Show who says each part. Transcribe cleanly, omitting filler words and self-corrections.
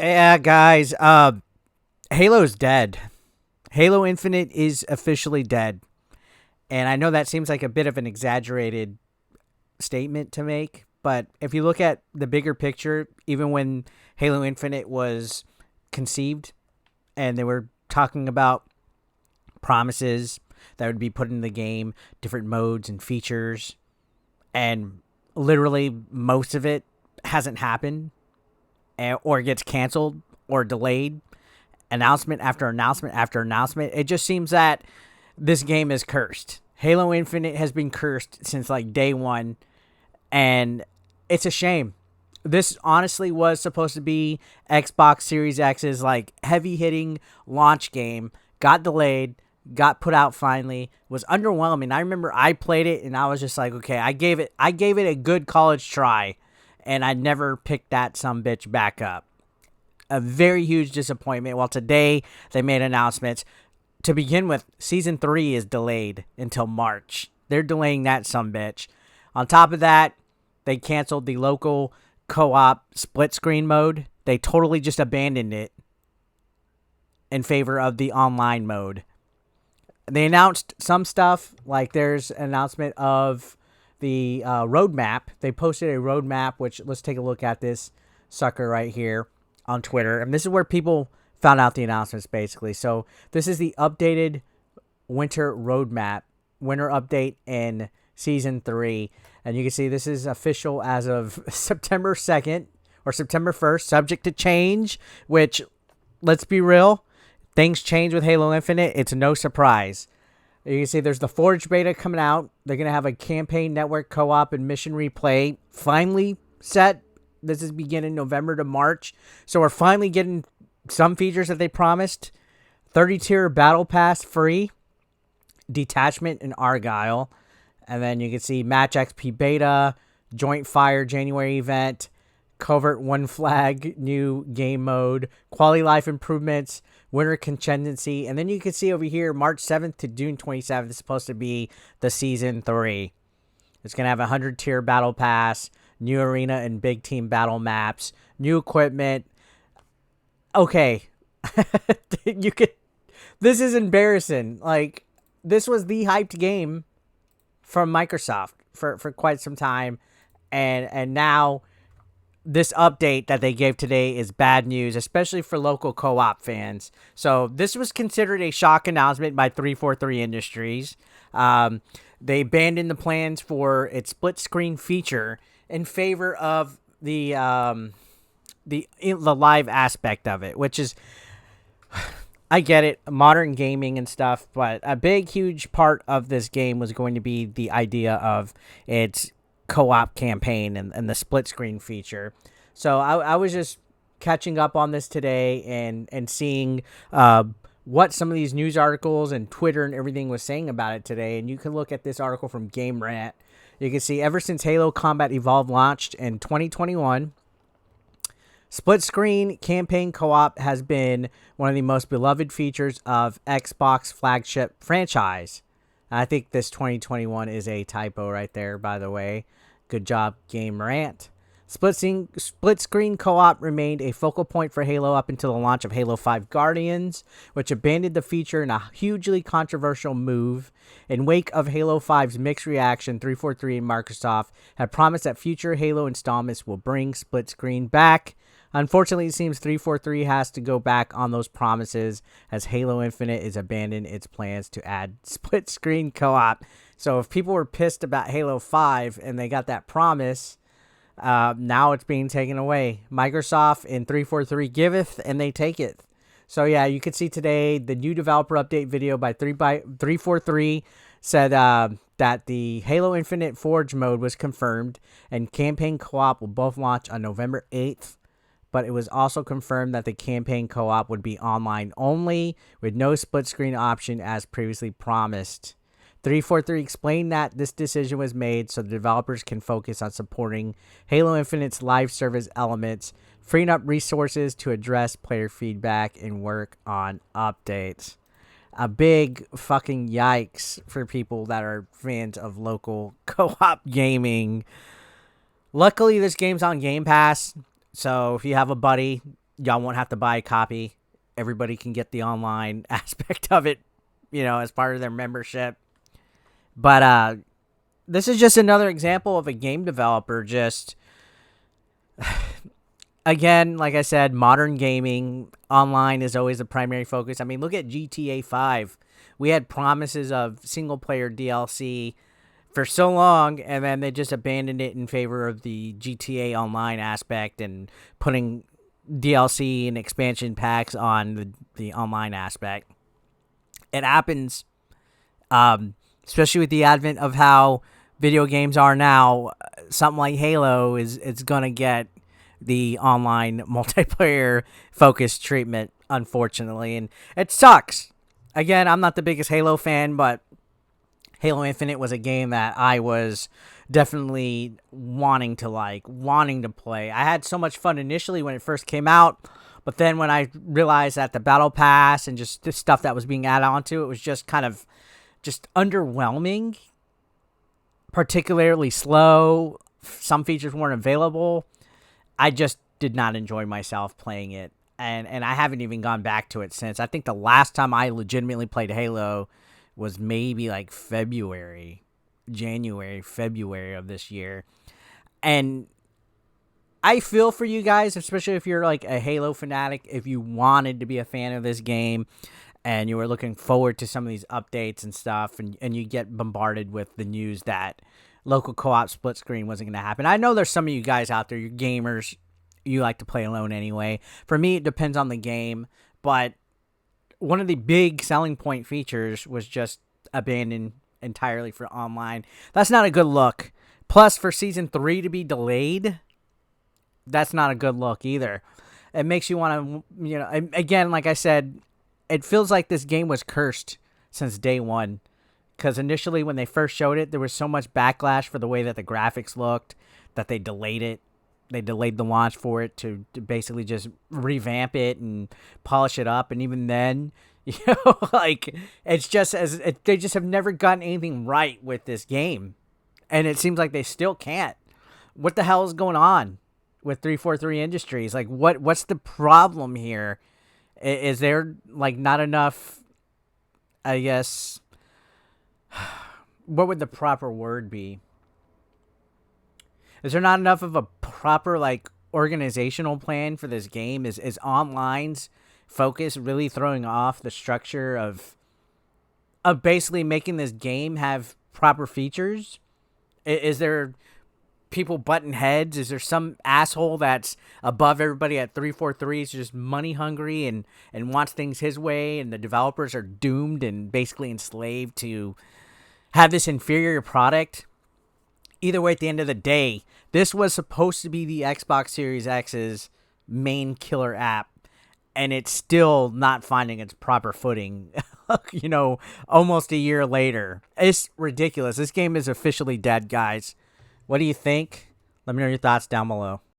Speaker 1: Yeah, guys. Halo's dead. Halo Infinite is officially dead. And I know that seems like a bit of an exaggerated statement to make, but if you look at the bigger picture, even when Halo Infinite was conceived and they were talking about promises that would be put in the game, different modes and features, and literally most of it hasn't happened or gets canceled or delayed, announcement after announcement after announcement. It just seems that this game is cursed. Halo Infinite has been cursed since like day one, and it's a shame. This honestly was supposed to be Xbox Series X's like heavy hitting launch game. Got delayed, got put out finally. Was underwhelming. I remember I played it and I was just like, okay, I gave it a good college try, and I never picked that some bitch back up. A very huge disappointment. Well, today they made announcements. To begin with, season 3 is delayed until March. They're delaying that some bitch. On top of that, they canceled the local co-op split screen mode. They totally just abandoned it in favor of the online mode. They announced some stuff, like there's an announcement of the roadmap. They posted a roadmap, which let's take a look at this sucker right here on Twitter. And this is where people found out the announcements, basically. So this is the updated winter roadmap, winter update in season 3. And you can see this is official as of September 2nd or September 1st, subject to change, which, let's be real, things change with Halo Infinite. It's no surprise. You can see there's the Forge beta coming out. They're going to have a campaign network co-op and mission replay finally set. This is beginning November to March. So we're finally getting some features that they promised. 30-tier battle pass free. Detachment and Argyle. And then you can see Match XP beta. Joint Fire January event. Covert One Flag new game mode. Quality life improvements. Winter contingency. And then you can see over here March 7th to June 27th is supposed to be the season 3. It's going to have a 100-tier battle pass. New arena and big team battle maps, new equipment. Okay, you could. This is embarrassing. Like, this was the hyped game from Microsoft for quite some time, and now this update that they gave today is bad news, especially for local co-op fans. So this was considered a shock announcement by 343 Industries. They abandoned the plans for its split screen feature in favor of the live aspect of it, which is, I get it, modern gaming and stuff, but a big, huge part of this game was going to be the idea of its co-op campaign and the split screen feature. So I was just catching up on this today and seeing what some of these news articles and Twitter and everything was saying about it today. And you can look at this article from Game Rant. You can see ever since Halo Combat Evolved launched in 2021, split screen campaign co-op has been one of the most beloved features of Xbox flagship franchise. I think this 2021 is a typo right there, by the way. Good job, Game Rant. Split screen co-op remained a focal point for Halo up until the launch of Halo 5 Guardians, which abandoned the feature in a hugely controversial move. In wake of Halo 5's mixed reaction, 343 and Microsoft have promised that future Halo installments will bring split screen back. Unfortunately, it seems 343 has to go back on those promises as Halo Infinite is abandoning its plans to add split screen co-op. So if people were pissed about Halo 5 and they got that promise, now it's being taken away. Microsoft and 343 giveth and they take it. So yeah, you could see today the new developer update video by 343 said that the Halo Infinite Forge mode was confirmed and campaign co-op will both launch on November 8th. But it was also confirmed that the campaign co-op would be online only with no split screen option as previously promised. 343 explained that this decision was made so the developers can focus on supporting Halo Infinite's live service elements, freeing up resources to address player feedback and work on updates. A big fucking yikes for people that are fans of local co-op gaming. Luckily, this game's on Game Pass, so if you have a buddy, Y'all won't have to buy a copy. Everybody can get the online aspect of it, as part of their membership. But this is just another example of a game developer just, again, like I said, modern gaming, online is always the primary focus. I mean, look at GTA 5. We had promises of single-player DLC for so long, and then they just abandoned it in favor of the GTA Online aspect and putting DLC and expansion packs on the online aspect. It happens, especially with the advent of how video games are now. Something like Halo is going to get the online multiplayer focused treatment, unfortunately, and it sucks. Again, I'm not the biggest Halo fan, but Halo Infinite was a game that I was definitely wanting to play. I had so much fun initially when it first came out, but then when I realized that the Battle Pass and just the stuff that was being added onto it was just kind of just underwhelming, particularly slow. Some features weren't available. I just did not enjoy myself playing it, and I haven't even gone back to it since. I think the last time I legitimately played Halo was maybe like January, February of this year. And I feel for you guys, especially if you're like a Halo fanatic, if you wanted to be a fan of this game and you were looking forward to some of these updates and stuff, and you get bombarded with the news that local co-op split screen wasn't going to happen. I know there's some of you guys out there, you're gamers, you like to play alone anyway. For me, it depends on the game, but one of the big selling point features was just abandoned entirely for online. That's not a good look. Plus, for Season 3 to be delayed, that's not a good look either. It makes you want to, again, like I said, it feels like this game was cursed since day one. Because initially when they first showed it, there was so much backlash for the way that the graphics looked that they delayed it. They delayed the launch for it to basically just revamp it and polish it up. And even then, like, it's just they just have never gotten anything right with this game. And it seems like they still can't. What the hell is going on with 343 Industries? Like, what's the problem here? Is there, like, not enough, I guess, what would the proper word be? Is there not enough of a proper, like, organizational plan for this game? Is online's focus really throwing off the structure of basically making this game have proper features? Is there people butting heads? Is there some asshole that's above everybody at 343 is just money hungry and wants things his way, and the developers are doomed and basically enslaved to have this inferior product? Either way, at the end of the day, this was supposed to be the Xbox Series X's main killer app, and it's still not finding its proper footing, almost a year later. It's ridiculous. This game is officially dead, guys. What do you think? Let me know your thoughts down below.